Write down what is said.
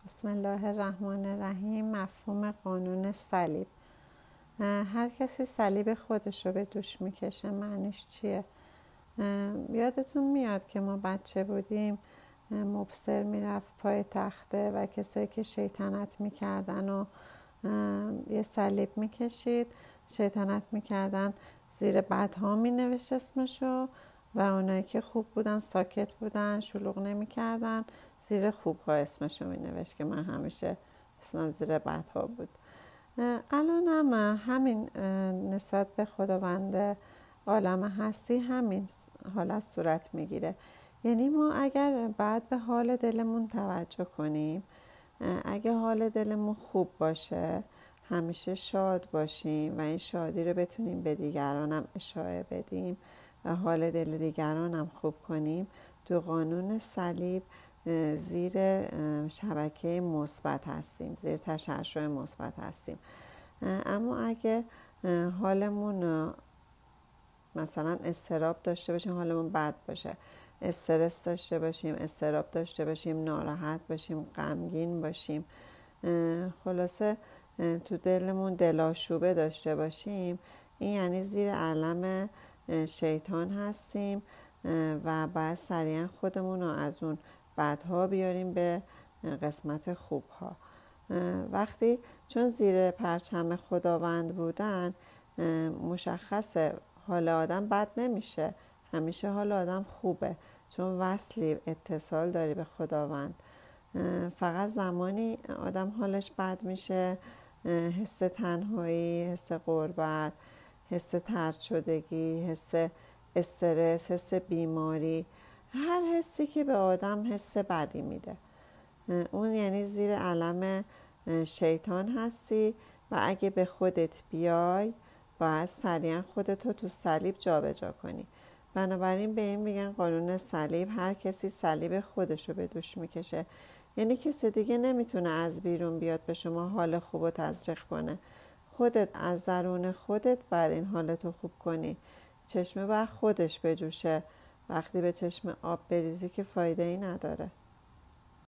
بسم الله الرحمن الرحیم. مفهوم قانون صلیب. هر کسی صلیب خودش رو به دوش میکشه. معنیش چیه؟ یادتون میاد که ما بچه بودیم مبصر میرفت پای تخته و کسایی که شیطنت میکردن و یه صلیب میکشید، شیطنت میکردن، زیر بدها مینوشت اسمشو، و اونایی که خوب بودن ساکت بودن شلوغ نمیکردن زیر خوبها اسمشو مینوشت که من همیشه اسمم زیر بدها بود. الان هم همین نسبت به خداوند عالم هستی همین حالت صورت میگیره. یعنی ما اگر بعد به حال دلمون توجه کنیم، اگه حال دلمون خوب باشه، همیشه شاد باشیم و این شادی رو بتونیم به دیگرانم اشاره بدیم و حال دل دیگرانم خوب کنیم، تو قانون صلیب زیر شبکه مثبت هستیم، زیر تشعشع مثبت هستیم. اما اگه حالمون مثلا اضطراب داشته باشیم، حالمون بد باشه، استرس داشته باشیم، اضطراب داشته باشیم، ناراحت باشیم، غمگین باشیم، خلاصه تو دلمون دلاشوبه داشته باشیم، این یعنی زیر علم شیطان هستیم و باید سریعا خودمون رو از اون بدها بیاریم به قسمت خوبها. وقتی چون زیر پرچم خداوند بودن مشخصه حال آدم بد نمیشه، همیشه حال آدم خوبه، چون وصلی اتصال داری به خداوند. فقط زمانی آدم حالش بد میشه، حس تنهایی، حس غربت، حس طرد شدگی، حس استرس، حس بیماری، هر حسی که به آدم حس بدی میده، اون یعنی زیر علم شیطان هستی و اگه به خودت بیای باید سریعا خودتو تو صلیب جابجا کنی. بنابراین به این میگن قانون صلیب. هر کسی صلیب خودشو به دوش میکشه، یعنی کسی دیگه نمیتونه از بیرون بیاد به شما حال خوب و تزریق کنه. خودت از درون خودت بعد این حالتو خوب کنی. چشمه باید خودش بجوشه، وقتی به چشم آب بریزی که فایده ای نداره.